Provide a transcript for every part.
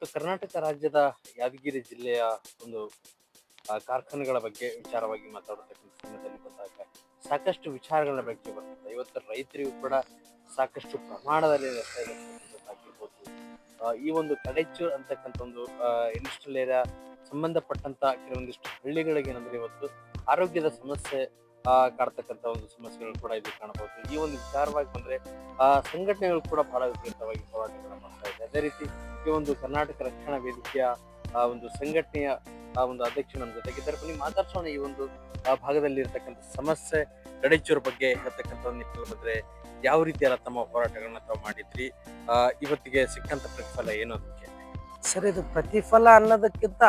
ಕರ್ನಾಟಕ ರಾಜ್ಯದ ಯಾದಗಿರಿ ಜಿಲ್ಲೆಯ ಒಂದು ಕಾರ್ಖಾನೆಗಳ ಬಗ್ಗೆ ವಿಚಾರವಾಗಿ ಮಾತಾಡತಕ್ಕಂಥ ಸಮಯದಲ್ಲಿ ಬಂದಾಗ ಸಾಕಷ್ಟು ವಿಚಾರಗಳ ಬಗ್ಗೆ ಬರ್ತದೆ. ಇವತ್ತು ರೈತರಿಗೂ ಕೂಡ ಸಾಕಷ್ಟು ಪ್ರಮಾಣದಲ್ಲಿ ನಷ್ಟ ಇದೆ ಆಗಿರ್ಬೋದು. ಈ ಒಂದು ಕಡೆಚೂರ್ ಅಂತಕ್ಕಂಥ ಒಂದು ಇಂಡಸ್ಟ್ರಿಯಲ್ ಏರಿಯಾ ಸಂಬಂಧಪಟ್ಟಂತ ಕೆಲವೊಂದಿಷ್ಟು ಹಳ್ಳಿಗಳಿಗೆ ಏನಂದ್ರೆ ಇವತ್ತು ಆರೋಗ್ಯದ ಸಮಸ್ಯೆ ಕಾಡ್ತಕ್ಕಂಥ ಒಂದು ಸಮಸ್ಯೆಗಳು ಕೂಡ ಇಲ್ಲಿ ಕಾಣಬಹುದು. ಈ ಒಂದು ವಿಚಾರವಾಗಿ ಬಂದ್ರೆ ಸಂಘಟನೆಗಳು ಕೂಡ ಬಹಳ ವಿಪರೀತವಾಗಿ ಹೋರಾಟಗಳನ್ನ ಮಾಡ್ತಾ ಇದೆ. ಅದೇ ರೀತಿ ಈ ಒಂದು ಕರ್ನಾಟಕ ರಕ್ಷಣಾ ವೇದಿಕೆಯ ಒಂದು ಸಂಘಟನೆಯ ಒಂದು ಅಧ್ಯಕ್ಷ ನಮ್ಮ ಜೊತೆಗಿದ್ದಾರೆ. ಬನ್ನಿ ಮಾತಾಡ್ಸೋಣ ಈ ಒಂದು ಭಾಗದಲ್ಲಿ ಇರತಕ್ಕಂಥ ಸಮಸ್ಯೆ ಕಡೆಚೂರ್ ಬಗ್ಗೆ ಹೇಳ್ತಕ್ಕಂಥ ಒಂದು ನಿಟ್ಟಿನಲ್ಲಿ ಬಂದ್ರೆ ಯಾವ ರೀತಿ ಎಲ್ಲ ತಮ್ಮ ಹೋರಾಟಗಳನ್ನ ತಾವು ಮಾಡಿದ್ರಿ, ಇವತ್ತಿಗೆ ಸಿಕ್ಕಂತ ಪ್ರತಿಫಲ ಏನು ಅದಕ್ಕೆ? ಸರ್, ಇದು ಪ್ರತಿಫಲ ಅನ್ನೋದಕ್ಕಿಂತ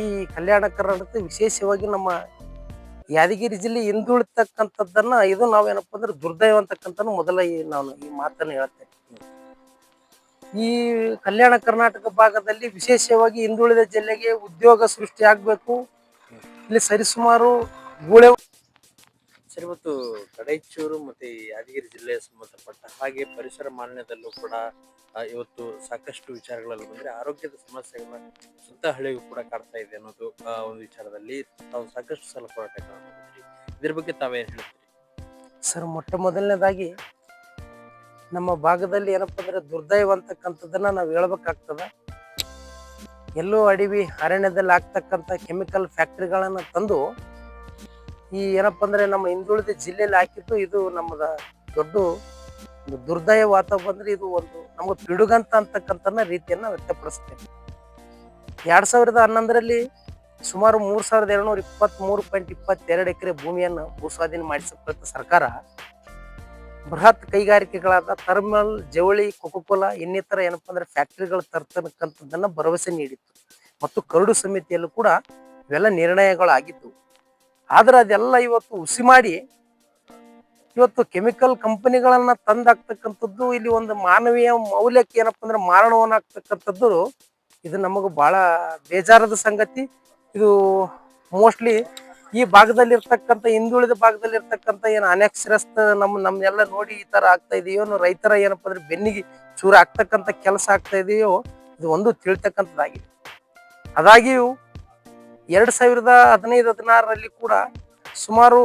ಈ ಕಲ್ಯಾಣ ಕರ್ನಾಟಕ ವಿಶೇಷವಾಗಿ ನಮ್ಮ ಯಾದಗಿರಿ ಜಿಲ್ಲೆ ಹಿಂದುಳಿತಕ್ಕಂಥದ್ದನ್ನ ಇದು ನಾವೇನಪ್ಪ ಅಂದ್ರೆ ದುರ್ದೈವ ಅಂತಕ್ಕಂಥ ಮೊದಲ ನಾನು ಈ ಮಾತನ್ನು ಹೇಳ್ತೇನೆ. ಈ ಕಲ್ಯಾಣ ಕರ್ನಾಟಕ ಭಾಗದಲ್ಲಿ ವಿಶೇಷವಾಗಿ ಹಿಂದುಳಿದ ಜಿಲ್ಲೆಗೆ ಉದ್ಯೋಗ ಸೃಷ್ಟಿ ಆಗ್ಬೇಕು. ಇಲ್ಲಿ ಸರಿಸುಮಾರು ಗೂಳೆ ಸರ್, ಇವತ್ತು ಕಡೈಚೂರು ಮತ್ತೆ ಯಾದಗಿರಿ ಜಿಲ್ಲೆಯ ಸಂಬಂಧಪಟ್ಟ ಹಾಗೆ ಪರಿಸರ ಮಾಲಿನ್ಯದಲ್ಲೂ ಕೂಡ ಇವತ್ತು ಸಾಕಷ್ಟು ವಿಚಾರಗಳಲ್ಲಿ ಬಂದ್ರೆ ಆರೋಗ್ಯದ ಸಮಸ್ಯೆಗಳನ್ನ ಸುತ್ತ ಹಳ್ಳಿಗೂ ಕೂಡ ಕಾಡ್ತಾ ಇದೆ ಅನ್ನೋದು ಒಂದು ವಿಚಾರದಲ್ಲಿ ತಾವು ಸಾಕಷ್ಟು ಸಲ ಹೋರಾಟಗಳನ್ನ ಮಾಡಿದ್ರಿ. ಇದ್ರ ಬಗ್ಗೆ ತಾವೇನ್ ಹೇಳ್ತೀರಿ? ಸರ್, ಮೊಟ್ಟ ಮೊದಲನೇದಾಗಿ ನಮ್ಮ ಭಾಗದಲ್ಲಿ ಏನಪ್ಪ ಅಂದ್ರೆ ದುರ್ದೈವ ಅಂತಕ್ಕಂಥದ್ದನ್ನ ನಾವು ಹೇಳ್ಬೇಕಾಗ್ತದ. ಎಲ್ಲೋ ಅಡವಿ ಅರಣ್ಯದಲ್ಲಿ ಆಗ್ತಕ್ಕಂಥ ಕೆಮಿಕಲ್ ಫ್ಯಾಕ್ಟ್ರಿಗಳನ್ನ ತಂದು ಈ ಏನಪ್ಪ ಅಂದ್ರೆ ನಮ್ಮ ಹಿಂದುಳಿದ ಜಿಲ್ಲೆಯಲ್ಲಿ ಹಾಕಿದ್ದು ಇದು ನಮ್ಮದ ದೊಡ್ಡ ದುರ್ದೈವ ವಾತ ಬಂದ್ರೆ ಇದು ಒಂದು ನಮ್ಗೆ ಪಿಡುಗಂತ ಅಂತಕ್ಕಂಥ ರೀತಿಯನ್ನ ವ್ಯಕ್ತಪಡಿಸ್ತೇವೆ. 2011ರಲ್ಲಿ ಸುಮಾರು 3223.22 ಎಕರೆ ಭೂಮಿಯನ್ನು ಭೂಸ್ವಾಧೀನ ಮಾಡಿಸಲ್ಪಟ್ಟ ಸರ್ಕಾರ ಬೃಹತ್ ಕೈಗಾರಿಕೆಗಳಾದ ಥರ್ಮಲ್, ಜವಳಿ, ಕೊಕೊಕೋಲಾ ಇನ್ನಿತರ ಏನಪ್ಪಾ ಅಂದ್ರೆ ಫ್ಯಾಕ್ಟರಿಗಳು ತರ್ತಕ್ಕಂಥದ್ದನ್ನ ಭರವಸೆ ನೀಡಿತ್ತು ಮತ್ತು ಕರಡು ಸಮಿತಿಯಲ್ಲೂ ಕೂಡ ಇವೆಲ್ಲ ನಿರ್ಣಯಗಳು ಆಗಿತ್ತು. ಆದ್ರೆ ಅದೆಲ್ಲ ಇವತ್ತು ಹುಸಿ ಮಾಡಿ ಇವತ್ತು ಕೆಮಿಕಲ್ ಕಂಪನಿಗಳನ್ನ ತಂದಾಕ್ತಕ್ಕಂಥದ್ದು ಇಲ್ಲಿ ಒಂದು ಮಾನವೀಯ ಮೌಲ್ಯಕ್ಕೆ ಏನಪ್ಪಾ ಅಂದ್ರೆ ಮಾರಣವನ್ನಾಗ್ತಕ್ಕಂಥದ್ದು ಇದು ನಮಗೂ ಬಹಳ ಬೇಜಾರದ ಸಂಗತಿ. ಇದು ಮೋಸ್ಟ್ಲಿ ಈ ಭಾಗದಲ್ಲಿ ಇರ್ತಕ್ಕಂಥ ಹಿಂದುಳಿದ ಭಾಗದಲ್ಲಿ ಇರ್ತಕ್ಕಂಥ ಏನು ಅನಕ್ಷರಸ್ಥ ನಮ್ನೆಲ್ಲ ನೋಡಿ ಈ ತರ ಆಗ್ತಾ ಇದೆಯೋ, ರೈತರ ಏನಪ್ಪಾ ಅಂದ್ರೆ ಬೆನ್ನಿಗೆ ಚೂರು ಆಗ್ತಕ್ಕಂಥ ಕೆಲಸ ಆಗ್ತಾ ಇದೆಯೋ ಇದು ಒಂದು ತಿಳ್ತಕ್ಕಂಥದ್ದಾಗಿದೆ. ಅದಾಗಿಯೂ 2015-16ರಲ್ಲಿ ಕೂಡ ಸುಮಾರು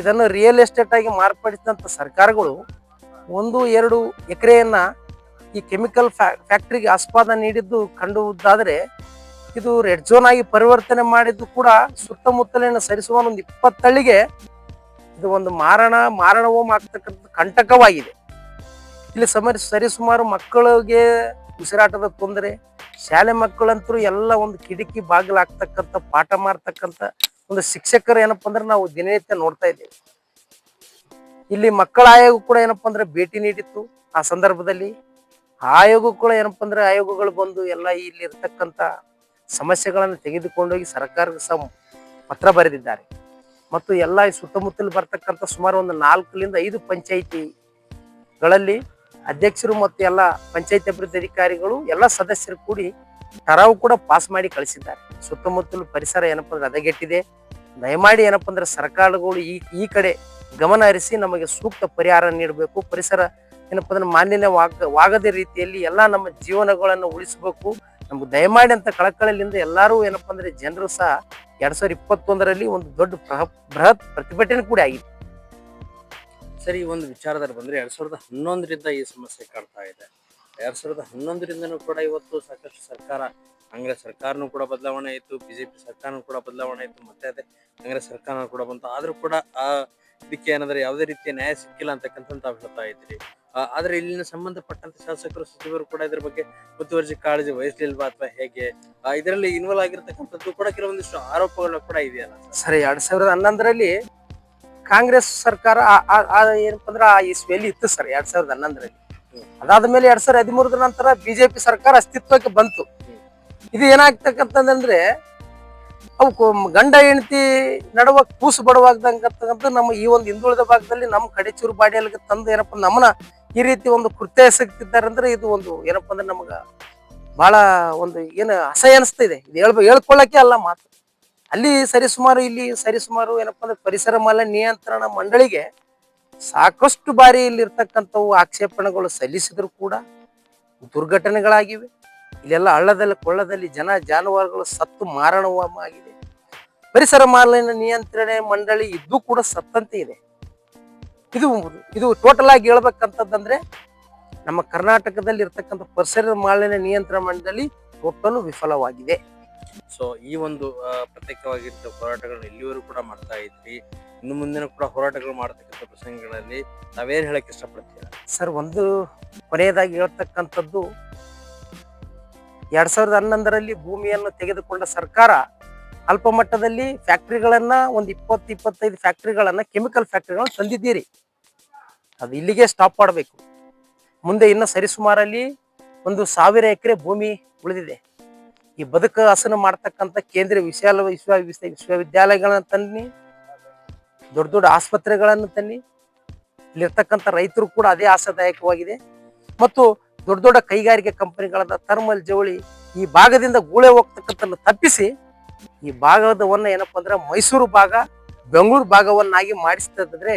ಇದನ್ನು ರಿಯಲ್ ಎಸ್ಟೇಟ್ ಆಗಿ ಮಾರ್ಪಡಿಸಿದಂಥ ಸರ್ಕಾರಗಳು 1-2 ಎಕರೆಯನ್ನ ಈ ಕೆಮಿಕಲ್ ಫ್ಯಾಕ್ಟ್ರಿಗೆ ಆಸ್ಪದ ನೀಡಿದ್ದು ಕಂಡುದಾದರೆ ಇದು ರೆಡ್ ಝೋನ್ ಆಗಿ ಪರಿವರ್ತನೆ ಮಾಡಿದ್ದು ಕೂಡ ಸುತ್ತಮುತ್ತಲಿನ ಸರಿಸುಮಾರು ಒಂದು 20 ಹಳ್ಳಿಗೆ ಇದು ಒಂದು ಮಾರಣವೋಮ ಆಗ್ತಕ್ಕಂಥ ಕಂಟಕವಾಗಿದೆ. ಇಲ್ಲಿ ಸರಿಸುಮಾರು ಮಕ್ಕಳಿಗೆ ಉಸಿರಾಟದ ತೊಂದರೆ, ಶಾಲೆ ಮಕ್ಕಳಂತರೂ ಎಲ್ಲ ಒಂದು ಕಿಟಕಿ ಬಾಗಿಲಾಗ್ತಕ್ಕಂಥ ಪಾಠ ಮಾಡ್ತಕ್ಕಂಥ ಒಂದು ಶಿಕ್ಷಕರು ಏನಪ್ಪಾ ಅಂದ್ರೆ ನಾವು ದಿನನಿತ್ಯ ನೋಡ್ತಾ ಇದ್ದೇವೆ. ಇಲ್ಲಿ ಮಕ್ಕಳ ಆಯೋಗ ಕೂಡ ಏನಪ್ಪಾ ಅಂದ್ರೆ ಭೇಟಿ ನೀಡಿತ್ತು. ಆ ಸಂದರ್ಭದಲ್ಲಿ ಆಯೋಗ ಕೂಡ ಏನಪ್ಪಾ ಅಂದ್ರೆ ಆಯೋಗಗಳು ಬಂದು ಎಲ್ಲ ಇಲ್ಲಿ ಇರ್ತಕ್ಕಂಥ ಸಮಸ್ಯೆಗಳನ್ನು ತೆಗೆದುಕೊಂಡೋಗಿ ಸರ್ಕಾರಕ್ಕೆ ಸಹ ಪತ್ರ ಬರೆದಿದ್ದಾರೆ. ಮತ್ತು ಎಲ್ಲ ಸುತ್ತಮುತ್ತಲು ಬರ್ತಕ್ಕಂಥ ಸುಮಾರು ಒಂದು 4-5 ಪಂಚಾಯಿತಿಗಳಲ್ಲಿ ಅಧ್ಯಕ್ಷರು ಮತ್ತು ಎಲ್ಲ ಪಂಚಾಯತಿ ಅಭಿವೃದ್ಧಿ ಅಧಿಕಾರಿಗಳು ಎಲ್ಲ ಸದಸ್ಯರು ಕೂಡಿ ಠರಾವು ಕೂಡ ಪಾಸ್ ಮಾಡಿ ಕಳಿಸಿದ್ದಾರೆ. ಸುತ್ತಮುತ್ತಲು ಪರಿಸರ ಏನಪ್ಪಾ ಅಂದ್ರೆ ಹದಗೆಟ್ಟಿದೆ. ದಯಮಾಡಿ ಏನಪ್ಪಾ ಅಂದ್ರೆ ಸರ್ಕಾರಗಳು ಈ ಕಡೆ ಗಮನ ಹರಿಸಿ ನಮಗೆ ಸೂಕ್ತ ಪರಿಹಾರ ನೀಡಬೇಕು. ಪರಿಸರ ಏನಪ್ಪಾ ಅಂದ್ರೆ ಮಾಲಿನ್ಯವಾಗದ ರೀತಿಯಲ್ಲಿ ಎಲ್ಲ ನಮ್ಮ ಜೀವನಗಳನ್ನು ಉಳಿಸಬೇಕು. ನಮ್ಗೆ ದಯಮಾಡಿ ಅಂತ ಕಳಕಳಿಯಿಂದ ಎಲ್ಲರೂ ಏನಪ್ಪಾ ಅಂದ್ರೆ ಜನರು ಸಹ 2021ರಲ್ಲಿ ಒಂದು ದೊಡ್ಡ ಬೃಹತ್ ಪ್ರತಿಭಟನೆ ಕೂಡ ಆಗಿದೆ. ಸರಿ, ಈ ಒಂದು ವಿಚಾರದಲ್ಲಿ ಬಂದ್ರೆ 2011ರಿಂದ ಈ ಸಮಸ್ಯೆ ಕಾಡ್ತಾ ಇದೆ. 2011ರಿಂದನೂ ಕೂಡ ಇವತ್ತು ಸಾಕಷ್ಟು ಸರ್ಕಾರ, ಕಾಂಗ್ರೆಸ್ ಸರ್ಕಾರನೂ ಕೂಡ ಬದಲಾವಣೆ ಆಯಿತು, ಬಿಜೆಪಿ ಸರ್ಕಾರನೂ ಕೂಡ ಬದಲಾವಣೆ ಆಯಿತು, ಮತ್ತೆ ಅದೇ ಕಾಂಗ್ರೆಸ್ ಸರ್ಕಾರ ಕೂಡ ಬಂತು. ಆದ್ರೂ ಕೂಡ ಇದಕ್ಕೆ ಏನಂದ್ರೆ ಯಾವುದೇ ರೀತಿಯ ನ್ಯಾಯ ಸಿಕ್ಕಿಲ್ಲ ಅಂತಕ್ಕಂಥ ತಾವು ಹೇಳ್ತಾ ಇದ್ರಿ. ಆದ್ರೆ ಇಲ್ಲಿನ ಸಂಬಂಧಪಟ್ಟಂತ ಶಾಸಕರು, ಸಚಿವರು ಕೂಡ ಇದ್ರ ಬಗ್ಗೆ ಮುತುವರ್ಜಿ ಕಾಳಜಿ ವಹಿಸ್ಲಿಲ್ವಾ ಅಥವಾ ಹೇಗೆ? ಇದರಲ್ಲಿ ಇನ್ವಾಲ್ವ್ ಆಗಿರ್ತಕ್ಕಂಥದ್ದು ಕೂಡ ಕೆಲವೊಂದಿಷ್ಟು ಆರೋಪಗಳು ಕೂಡ ಇದೆಯಲ್ಲ ಸರಿ. 2011ರಲ್ಲಿ ಕಾಂಗ್ರೆಸ್ ಸರ್ಕಾರ ಏನಪ್ಪಾ ಅಂದ್ರೆ ಆ ಇಸ್ವಿಯಲ್ಲಿ ಇತ್ತು ಸರ್ 2011ರಲ್ಲಿ. ಅದಾದ್ಮೇಲೆ 2013 ನಂತರ ಬಿಜೆಪಿ ಸರ್ಕಾರ ಅಸ್ತಿತ್ವಕ್ಕೆ ಬಂತು. ಇದು ಏನಾಗ್ತಕ್ಕಂತಂದ್ರೆ ಅವು ಗಂಡ ಹೆಂಡತಿ ನಡುವ ಕೂಸು ಬಡವಾಗ್ದಂಗಂತ ನಮ್ಮ ಈ ಒಂದು ಹಿಂದುಳಿದ ಭಾಗದಲ್ಲಿ ನಮ್ಮ ಕಡೆಚೂರು ಬಾಡಿಯಲ್ಲಿ ತಂದು ಏನಪ್ಪಾ ನಮ್ಮನ್ನ ಈ ರೀತಿ ಒಂದು ಕೃತ್ಯ ಎಸಗ್ತಿದ್ದಾರೆ ಅಂದ್ರೆ ಇದು ಒಂದು ಏನಪ್ಪಾ ಅಂದ್ರೆ ನಮಗ ಬಹಳ ಒಂದು ಏನು ಅಸಹ್ಯ ಅನಿಸ್ತಾ ಇದೆ. ಇದು ಹೇಳ್ಕೊಳ್ಳಕ್ಕೆ ಅಲ್ಲ ಮಾತು. ಅಲ್ಲಿ ಸರಿಸುಮಾರು ಏನಪ್ಪಾ ಅಂದ್ರೆ ಪರಿಸರ ಮಾಲಿನ್ಯ ನಿಯಂತ್ರಣ ಮಂಡಳಿಗೆ ಸಾಕಷ್ಟು ಬಾರಿ ಇಲ್ಲಿ ಇರ್ತಕ್ಕಂಥವು ಆಕ್ಷೇಪಣೆಗಳು ಸಲ್ಲಿಸಿದ್ರು ಕೂಡ ದುರ್ಘಟನೆಗಳಾಗಿವೆ. ಇಲ್ಲೆಲ್ಲ ಹಳ್ಳದಲ್ಲಿ ಕೊಳ್ಳದಲ್ಲಿ ಜಾನುವಾರುಗಳು ಸತ್ತು ಮಾರಣವಾಗಿದೆ. ಪರಿಸರ ಮಾಲಿನ್ಯ ನಿಯಂತ್ರಣೆ ಮಂಡಳಿ ಇದ್ದು ಕೂಡ ಸತ್ತಂತೆ ಇದೆ. ಇದು ಇದು ಟೋಟಲ್ ಆಗಿ ಹೇಳ್ಬೇಕಂತಂದ್ರೆ ನಮ್ಮ ಕರ್ನಾಟಕದಲ್ಲಿ ಇರ್ತಕ್ಕಂಥ ಪರಿಸರ ಮಾಲಿನ್ಯ ನಿಯಂತ್ರಣ ಮಂಡಳಿ ಟೋಟಲ್ ವಿಫಲವಾಗಿದೆ. ಸೊ ಈ ಒಂದು ಪ್ರತ್ಯೇಕವಾಗಿದ್ದ ಹೋರಾಟಗಳನ್ನ ಇಲ್ಲಿವರೆಗೂ ಕೂಡ ಮಾಡ್ತಾ ಇದ್ರಿ, ಇನ್ನು ಮುಂದಿನ ಕೂಡ ಹೋರಾಟಗಳು ಮಾಡತಕ್ಕಂಥ ಪ್ರಸಂಗಗಳಲ್ಲಿ ನಾವೇನ್ ಹೇಳಕ್ ಇಷ್ಟಪಡ್ತೀರಾ? ಸರ್, ಒಂದು ಕೊನೆಯದಾಗಿ ಹೇಳ್ತಕ್ಕಂಥದ್ದು 2011ರಲ್ಲಿ ಭೂಮಿಯನ್ನು ತೆಗೆದುಕೊಂಡ ಸರ್ಕಾರ ಅಲ್ಪ ಮಟ್ಟದಲ್ಲಿ ಫ್ಯಾಕ್ಟ್ರಿಗಳನ್ನ ಒಂದು 20-25 ಫ್ಯಾಕ್ಟ್ರಿಗಳನ್ನ ಕೆಮಿಕಲ್ ಫ್ಯಾಕ್ಟ್ರಿಗಳನ್ನ ತಂದಿದ್ದೀರಿ. ಅದು ಇಲ್ಲಿಗೆ ಸ್ಟಾಪ್ ಮಾಡಬೇಕು. ಮುಂದೆ ಇನ್ನು ಸರಿಸುಮಾರಲ್ಲಿ 1,000 ಎಕರೆ ಭೂಮಿ ಉಳಿದಿದೆ. ಈ ಬದುಕು ಹಸನು ಮಾಡ್ತಕ್ಕಂಥ ಕೇಂದ್ರೀಯ ವಿಶ್ವವಿದ್ಯಾಲಯಗಳನ್ನ ತನ್ನಿ, ದೊಡ್ಡ ದೊಡ್ಡ ಆಸ್ಪತ್ರೆಗಳನ್ನು ತನ್ನಿ. ಇಲ್ಲಿರ್ತಕ್ಕಂಥ ರೈತರು ಕೂಡ ಅದೇ ಆಶಾದಾಯಕವಾಗಿದೆ. ಮತ್ತು ದೊಡ್ಡ ದೊಡ್ಡ ಕೈಗಾರಿಕೆ ಕಂಪನಿಗಳಾದ ಥರ್ಮಲ್, ಜವಳಿ ಈ ಭಾಗದಿಂದ ಗೂಳೆ ಹೋಗ್ತಕ್ಕಂಥ ತಪ್ಪಿಸಿ ಈ ಭಾಗದವನ್ನ ಏನಪ್ಪಾ ಅಂದ್ರೆ ಮೈಸೂರು ಭಾಗ, ಬೆಂಗಳೂರು ಭಾಗವನ್ನಾಗಿ ಮಾಡಿಸ್ತದ್ರೆ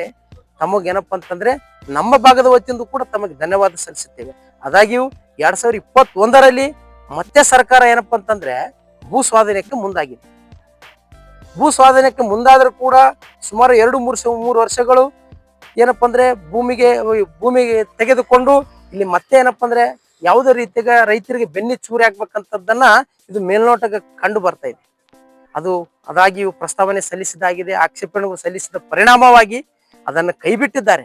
ತಮಗೇನಪ್ಪ ಅಂತಂದ್ರೆ ನಮ್ಮ ಭಾಗದ ವತಿಯಿಂದ ಕೂಡ ತಮಗೆ ಧನ್ಯವಾದ ಸಲ್ಲಿಸುತ್ತೇವೆ. ಆದಾಗ್ಯೂ 2021ರಲ್ಲಿ ಮತ್ತೆ ಸರ್ಕಾರ ಏನಪ್ಪಾ ಅಂತಂದ್ರೆ ಭೂ ಸ್ವಾಧೀನಕ್ಕೆ ಮುಂದಾಗಿದೆ. ಭೂ ಸ್ವಾಧೀನಕ್ಕೆ ಮುಂದಾದ್ರೂ ಕೂಡ ಸುಮಾರು 2-3 ವರ್ಷಗಳು ಏನಪ್ಪಾ ಅಂದ್ರೆ ಭೂಮಿಗೆ ತೆಗೆದುಕೊಂಡು ಇಲ್ಲಿ ಮತ್ತೆ ಏನಪ್ಪಾ ಅಂದ್ರೆ ಯಾವುದೇ ರೀತಿಯ ರೈತರಿಗೆ ಬೆನ್ನಿ ಚೂರಿ ಆಗ್ಬೇಕಂತದ್ದನ್ನ ಇದು ಮೇಲ್ನೋಟಕ್ಕೆ ಕಂಡು ಬರ್ತಾ ಇದೆ. ಅದಾಗಿಯೂ ಪ್ರಸ್ತಾವನೆ ಸಲ್ಲಿಸಿದಾಗಿದೆ. ಆಕ್ಷೇಪಣೆಗಳು ಸಲ್ಲಿಸಿದ ಪರಿಣಾಮವಾಗಿ ಅದನ್ನು ಕೈಬಿಟ್ಟಿದ್ದಾರೆ.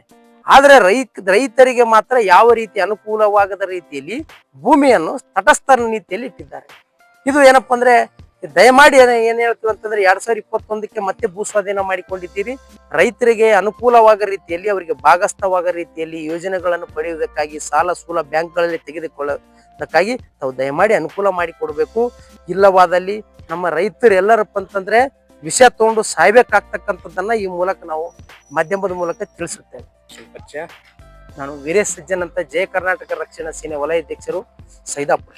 ಆದರೆ ರೈತರಿಗೆ ಮಾತ್ರ ಯಾವ ರೀತಿ ಅನುಕೂಲವಾಗದ ರೀತಿಯಲ್ಲಿ ಭೂಮಿಯನ್ನು ತಟಸ್ಥ ನೀತಿಯಲ್ಲಿ ಇಟ್ಟಿದ್ದಾರೆ. ಇದು ಏನಪ್ಪಾ ಅಂದ್ರೆ ದಯಮಾಡಿ ಏನ್ ಹೇಳ್ತೀವಿ ಅಂತಂದ್ರೆ 2021ಕ್ಕೆ ಮತ್ತೆ ಭೂ ಸ್ವಾಧೀನ ಮಾಡಿಕೊಂಡಿದ್ದೀರಿ. ರೈತರಿಗೆ ಅನುಕೂಲವಾದ ರೀತಿಯಲ್ಲಿ, ಅವರಿಗೆ ಭಾಗಸ್ಥವಾದ ರೀತಿಯಲ್ಲಿ ಯೋಜನೆಗಳನ್ನು ಪಡೆಯುವುದಕ್ಕಾಗಿ ಸಾಲ ಸೂಲ ಬ್ಯಾಂಕ್ಗಳಲ್ಲಿ ತೆಗೆದುಕೊಳ್ಳೋದಕ್ಕಾಗಿ ತಾವು ದಯಮಾಡಿ ಅನುಕೂಲ ಮಾಡಿಕೊಡ್ಬೇಕು. ಇಲ್ಲವಾದಲ್ಲಿ ನಮ್ಮ ರೈತರು ಎಲ್ಲರಪ್ಪ ಅಂತಂದ್ರೆ ವಿಷ ತಗೊಂಡು ಸಾಯ್ಬೇಕಾಗ್ತಕ್ಕಂಥದ್ದನ್ನ ಈ ಮೂಲಕ ನಾವು ಮಾಧ್ಯಮದ ಮೂಲಕ ತಿಳಿಸುತ್ತೇವೆ. ನಾನು ವೀರೇಶ್ ಸಜ್ಜನ್ ಅಂತ, ಜಯ ಕರ್ನಾಟಕ ರಕ್ಷಣಾ ಸೇನೆ ವಲಯಾಧ್ಯಕ್ಷರು, ಸೈದಾಪುರ.